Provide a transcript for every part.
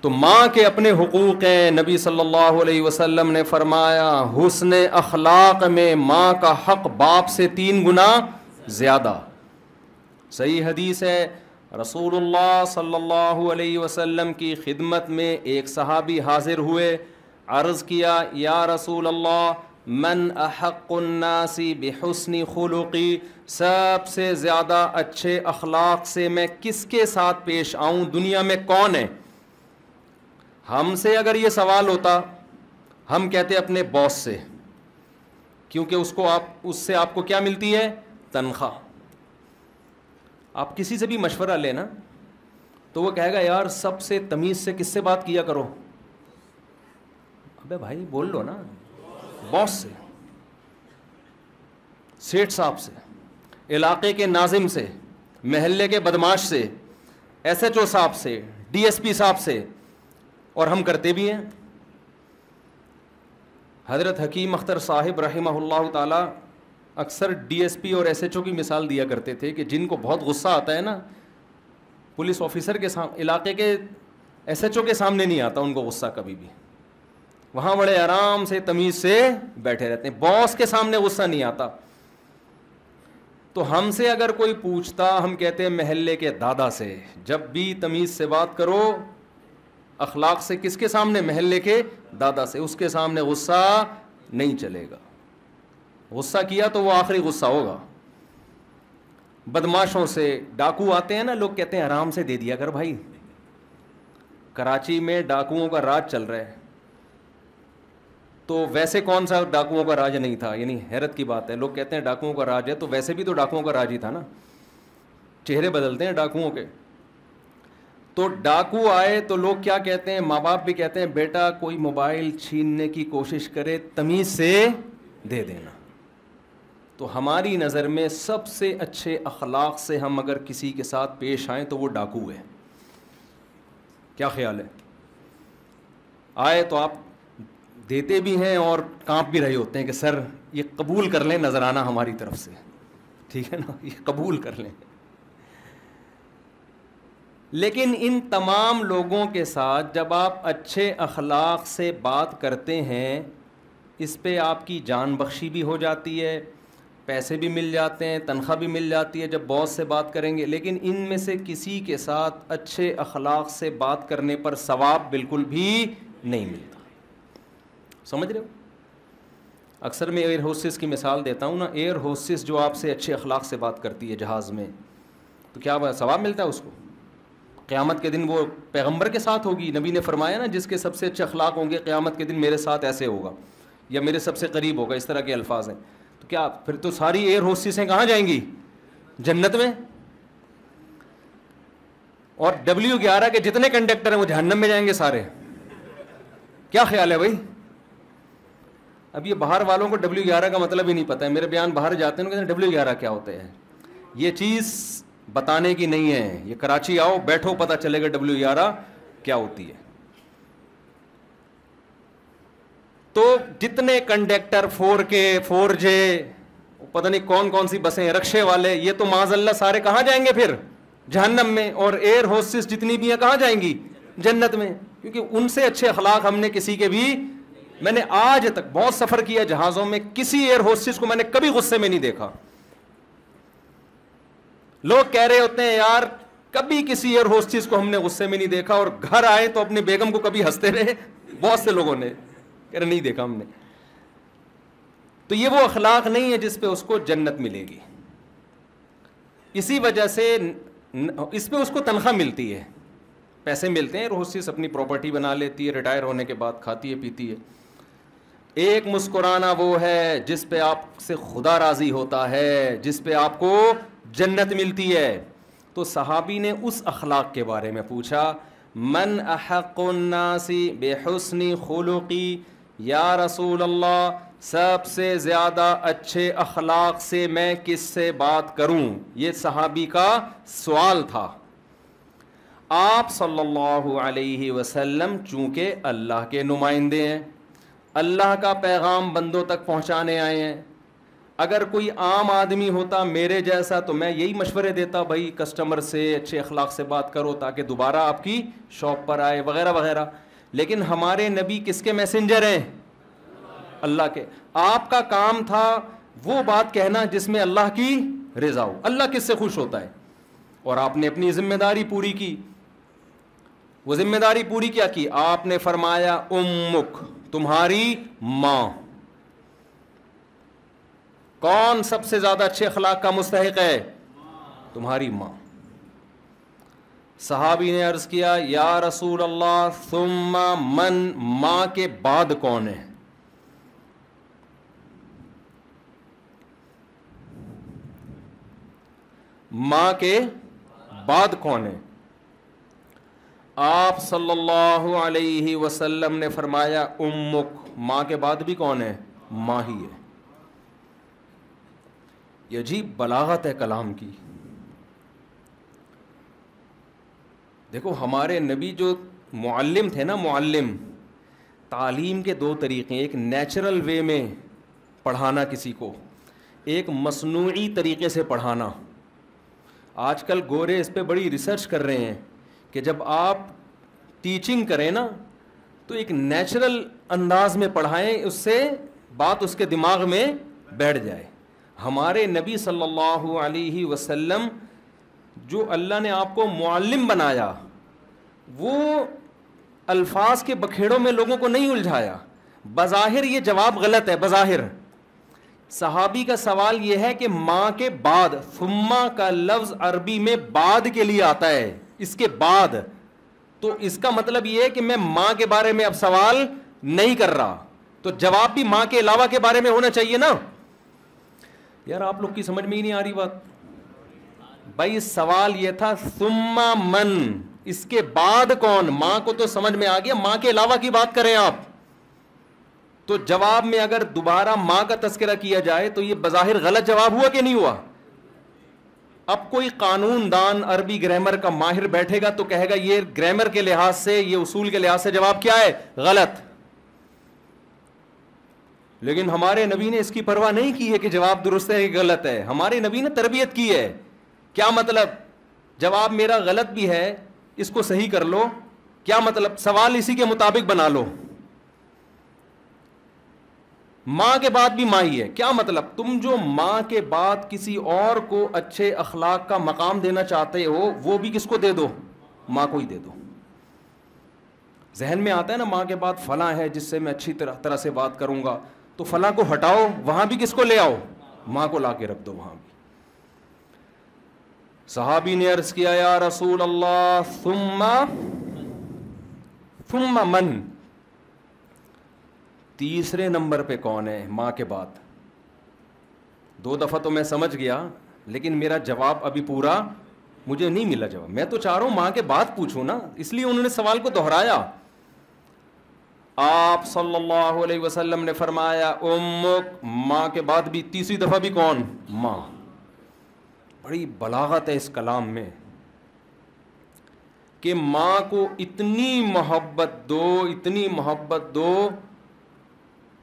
تو ماں کے اپنے حقوق ہیں. نبی صلی اللہ علیہ وسلم نے فرمایا حسن اخلاق میں ماں کا حق باپ سے 3 گنا زیادہ. صحیح حدیث ہے. رسول اللہ صلی اللہ علیہ وسلم کی خدمت میں ایک صحابی حاضر ہوئے, عرض کیا یا رسول اللہ من احق الناس بحسن خلقی, سب سے زیادہ اچھے اخلاق سے میں کس کے ساتھ پیش آؤں, دنیا میں کون ہے؟ ہم سے اگر یہ سوال ہوتا ہم کہتے اپنے باس سے, کیونکہ اس سے آپ کو کیا ملتی ہے؟ تنخواہ. آپ کسی سے بھی مشورہ لینا تو وہ کہے گا یار سب سے تمیز سے کس سے بات کیا کرو. ابے بھائی بول لو نا, باس سے, سیٹھ صاحب سے, علاقے کے ناظم سے, محلے کے بدماش سے, ایس ایچ او صاحب سے, ڈی ایس پی صاحب سے. اور ہم کرتے بھی ہیں. حضرت حکیم اختر صاحب رحمہ اللہ تعالی اکثر ڈی ایس پی اور ایس ایچ او کی مثال دیا کرتے تھے کہ جن کو بہت غصہ آتا ہے نا, پولیس آفیسر کے سامنے, علاقے کے ایس ایچ او کے سامنے نہیں آتا ان کو غصہ کبھی بھی. وہاں بڑے آرام سے تمیز سے بیٹھے رہتے ہیں, باس کے سامنے غصہ نہیں آتا. تو ہم سے اگر کوئی پوچھتا ہم کہتے ہیں محلے کے دادا سے. جب بھی تمیز سے بات کرو اخلاق سے, کس کے سامنے؟ محلے کے دادا سے. اس کے سامنے غصہ نہیں چلے گا. غصہ کیا تو وہ آخری غصہ ہوگا. بدماشوں سے, ڈاکو آتے ہیں نا, لوگ کہتے ہیں آرام سے دے دیا کر بھائی. کراچی میں ڈاکوؤں کا راج چل رہا ہے, تو ویسے کون سا ڈاکوؤں کا راج نہیں تھا؟ یعنی حیرت کی بات ہے, لوگ کہتے ہیں ڈاکوؤں کا راج ہے, تو ویسے بھی تو ڈاکوؤں کا راج ہی تھا نا. چہرے بدلتے ہیں ڈاکوؤں کے. تو ڈاکو آئے تو لوگ کیا کہتے ہیں, ماں باپ بھی کہتے ہیں بیٹا کوئی موبائل چھیننے کی کوشش کرے تمیز سے دے دینا. تو ہماری نظر میں سب سے اچھے اخلاق سے ہم اگر کسی کے ساتھ پیش آئیں تو وہ ڈاکو ہے. کیا خیال ہے؟ آئے تو آپ دیتے بھی ہیں اور کانپ بھی رہے ہوتے ہیں کہ سر یہ قبول کر لیں نذرانہ ہماری طرف سے, ٹھیک ہے نا, یہ قبول کر لیں. لیکن ان تمام لوگوں کے ساتھ جب آپ اچھے اخلاق سے بات کرتے ہیں, اس پہ آپ کی جان بخشی بھی ہو جاتی ہے, پیسے بھی مل جاتے ہیں, تنخواہ بھی مل جاتی ہے جب باس سے بات کریں گے. لیکن ان میں سے کسی کے ساتھ اچھے اخلاق سے بات کرنے پر ثواب بالکل بھی نہیں ملتا. سمجھ رہے ہو؟ اکثر میں ایئر ہوسٹس کی مثال دیتا ہوں نا. ایئر ہوسٹس جو آپ سے اچھے اخلاق سے بات کرتی ہے جہاز میں, تو کیا ثواب ملتا ہے اس کو؟ قیامت کے دن وہ پیغمبر کے ساتھ ہوگی. نبی نے فرمایا نا جس کے سب سے اچھے اخلاق ہوں گے قیامت کے دن میرے ساتھ ایسے ہوگا, یا میرے سب سے قریب ہوگا, اس طرح کے الفاظ ہیں. تو کیا پھر تو ساری ایئر ہوسٹسیں کہاں جائیں گی؟ جنت میں. اور W11 کے جتنے کنڈکٹر ہیں وہ جہنم میں جائیں گے سارے. کیا خیال ہے بھائی؟ اب یہ باہر والوں کو W11 کا مطلب ہی نہیں پتہ ہے. میرے بیان باہر جاتے ہیں کہتے ہیں W11 کیا ہوتے ہیں. یہ چیز بتانے کی نہیں ہے. یہ کراچی آؤ بیٹھو پتہ چلے گا W11 کیا ہوتی ہے. تو جتنے کنڈکٹر 4K 4J پتہ نہیں کون کون سی بسیں, رکشے والے, یہ تو معاذ اللہ سارے کہاں جائیں گے پھر؟ جہنم میں. اور ایئر ہوسٹس جتنی بھی ہیں کہاں جائیں گی؟ جنت میں. کیونکہ ان سے اچھے اخلاق ہم نے کسی کے بھی, میں نے آج تک بہت سفر کیا جہازوں میں, کسی ایئر ہوسٹس کو میں نے کبھی غصے میں نہیں دیکھا. لوگ کہہ رہے ہوتے ہیں یار کبھی کسی ایئر ہوسٹس کو ہم نے غصے میں نہیں دیکھا, اور گھر آئے تو اپنی بیگم کو کبھی ہنستے رہے. بہت سے لوگوں نے کہہ رہے نہیں دیکھا ہم نے. تو یہ وہ اخلاق نہیں ہے جس پہ اس کو جنت ملے گی. اسی وجہ سے اس پہ اس کو تنخواہ ملتی ہے, پیسے ملتے ہیں. ہوسٹس اپنی پراپرٹی بنا لیتی ہے, ریٹائر ہونے کے بعد کھاتی ہے پیتی ہے. ایک مسکرانا وہ ہے جس پہ آپ سے خدا راضی ہوتا ہے, جس پہ آپ کو جنت ملتی ہے. تو صحابی نے اس اخلاق کے بارے میں پوچھا, من احق الناس بحسن خلقی, یا رسول اللہ سب سے زیادہ اچھے اخلاق سے میں کس سے بات کروں؟ یہ صحابی کا سوال تھا. آپ صلی اللہ علیہ وسلم چونکہ اللہ کے نمائندے ہیں, اللہ کا پیغام بندوں تک پہنچانے آئے ہیں, اگر کوئی عام آدمی ہوتا میرے جیسا تو میں یہی مشورے دیتا، بھائی کسٹمر سے اچھے اخلاق سے بات کرو تاکہ دوبارہ آپ کی شاپ پر آئے وغیرہ وغیرہ. لیکن ہمارے نبی کس کے میسنجر ہیں؟ اللہ کے. آپ کا کام تھا وہ بات کہنا جس میں اللہ کی رضا ہو. اللہ کس سے خوش ہوتا ہے؟ اور آپ نے اپنی ذمہ داری پوری کی. وہ ذمہ داری پوری کیا کی؟ آپ نے فرمایا امک، تمہاری ماں. کون سب سے زیادہ اچھے اخلاق کا مستحق ہے؟ تمہاری ماں. صحابی نے عرض کیا یا رسول اللہ ثم من، ماں کے بعد کون ہے؟ ماں کے بعد کون ہے؟ آپ صلی اللہ علیہ وسلم نے فرمایا امک، ماں کے بعد بھی کون ہے؟ ماں ہی ہے. یہ عجیب بلاغت ہے کلام کی. دیکھو ہمارے نبی جو معلم تھے نا، معلم، تعلیم کے دو طریقے، ایک نیچرل وے میں پڑھانا کسی کو، ایک مصنوعی طریقے سے پڑھانا. آج کل گورے اس پہ بڑی ریسرچ کر رہے ہیں کہ جب آپ ٹیچنگ کریں نا تو ایک نیچرل انداز میں پڑھائیں، اس سے بات اس کے دماغ میں بیٹھ جائے. ہمارے نبی صلی اللہ علیہ وسلم جو اللہ نے آپ کو معلم بنایا، وہ الفاظ کے بکھیڑوں میں لوگوں کو نہیں الجھایا. بظاہر یہ جواب غلط ہے، بظاہر. صحابی کا سوال یہ ہے کہ ماں کے بعد، ثم کا لفظ عربی میں بعد کے لیے آتا ہے، اس کے بعد. تو اس کا مطلب یہ ہے کہ میں ماں کے بارے میں اب سوال نہیں کر رہا، تو جواب بھی ماں کے علاوہ کے بارے میں ہونا چاہیے نا. یار آپ لوگ کی سمجھ میں ہی نہیں آ رہی بات. بھائی سوال یہ تھا ثم من، اس کے بعد کون؟ ماں کو تو سمجھ میں آ گیا، ماں کے علاوہ کی بات کریں آپ. تو جواب میں اگر دوبارہ ماں کا تذکرہ کیا جائے تو یہ بظاہر غلط جواب ہوا کہ نہیں ہوا؟ اب کوئی قانون دان عربی گرامر کا ماہر بیٹھے گا تو کہے گا یہ گرامر کے لحاظ سے، یہ اصول کے لحاظ سے جواب کیا ہے؟ غلط. لیکن ہمارے نبی نے اس کی پرواہ نہیں کی ہے کہ جواب درست ہے کہ غلط ہے. ہمارے نبی نے تربیت کی ہے. کیا مطلب؟ جواب میرا غلط بھی ہے، اس کو صحیح کر لو. کیا مطلب؟ سوال اسی کے مطابق بنا لو. ماں کے بعد بھی ماں ہی ہے. کیا مطلب؟ تم جو ماں کے بعد کسی اور کو اچھے اخلاق کا مقام دینا چاہتے ہو، وہ بھی کس کو دے دو؟ ماں کو ہی دے دو. ذہن میں آتا ہے نا ماں کے بعد فلاں ہے جس سے میں اچھی طرح سے بات کروں گا، تو فلاں کو ہٹاؤ، وہاں بھی کس کو لے آؤ؟ ماں کو لا کے رکھ دو وہاں بھی. صحابی نے عرض کیا یا رسول اللہ ثم من، تیسرے نمبر پہ کون ہے ماں کے بعد؟ 2 دفعہ تو میں سمجھ گیا، لیکن میرا جواب ابھی پورا مجھے نہیں ملا جواب. میں تو چاہ رہا ہوں ماں کے بعد پوچھوں نا، اس لیے انہوں نے سوال کو دہرایا. آپ صلی اللہ علیہ وسلم نے فرمایا امک، ماں کے بعد بھی تیسری دفعہ بھی کون؟ ماں. بڑی بلاغت ہے اس کلام میں کہ ماں کو اتنی محبت دو، اتنی محبت دو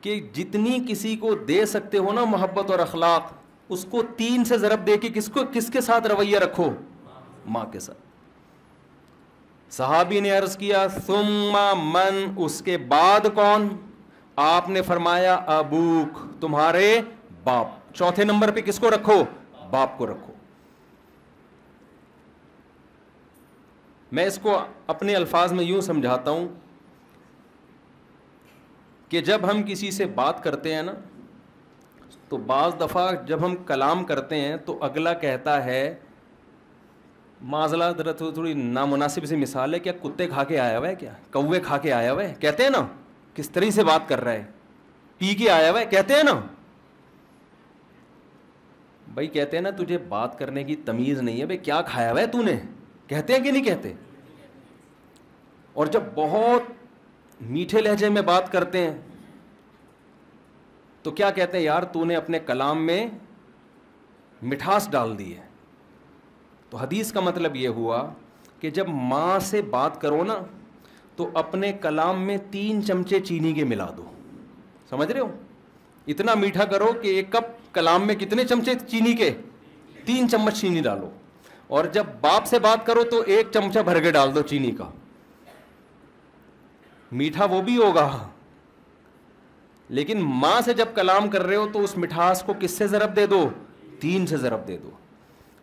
کہ جتنی کسی کو دے سکتے ہو نا محبت اور اخلاق، اس کو 3 سے ضرب دے کے کس کے ساتھ رویہ رکھو؟ ماں کے ساتھ. صحابی نے عرض کیا ثم من، اس کے بعد کون؟ آپ نے فرمایا ابوک، تمہارے باپ. چوتھے نمبر پہ کس کو رکھو؟ باپ کو رکھو. میں اس کو اپنے الفاظ میں یوں سمجھاتا ہوں کہ جب ہم کسی سے بات کرتے ہیں نا تو بعض دفعہ جب ہم کلام کرتے ہیں تو اگلا کہتا ہے، معذلہ تھوڑی نامناسب سی مثال ہے، کیا کتے کھا کے آیا ہوا ہے؟ کیا کوے کھا کے آیا ہوا ہے؟ کہتے ہیں نا. کس طرح سے بات کر رہا ہے؟ پی کے آیا ہوا ہے؟ کہتے ہیں نا. بھائی کہتے ہیں نا تجھے بات کرنے کی تمیز نہیں ہے، بھائی کیا کھایا ہوا ہے تو نے؟ کہتے ہیں کہ نہیں کہتے؟ اور جب بہت میٹھے لہجے میں بات کرتے ہیں تو کیا کہتے ہیں؟ یار تو نے اپنے کلام میں مٹھاس ڈال دی ہے. تو حدیث کا مطلب یہ ہوا کہ جب ماں سے بات کرو نا تو اپنے کلام میں 3 چمچے چینی کے ملا دو. سمجھ رہے ہو؟ اتنا میٹھا کرو کہ 1 کپ کلام میں کتنے چمچے چینی کے؟ 3 چمچ چینی ڈالو. اور جب باپ سے بات کرو تو 1 چمچہ بھر کے ڈال دو چینی کا. میٹھا وہ بھی ہوگا, لیکن ماں سے جب کلام کر رہے ہو تو اس مٹھاس کو کس سے ضرب دے دو؟ 3 سے ضرب دے دو.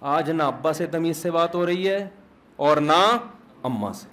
آج نہ ابا سے تمیز سے بات ہو رہی ہے اور نہ اماں سے.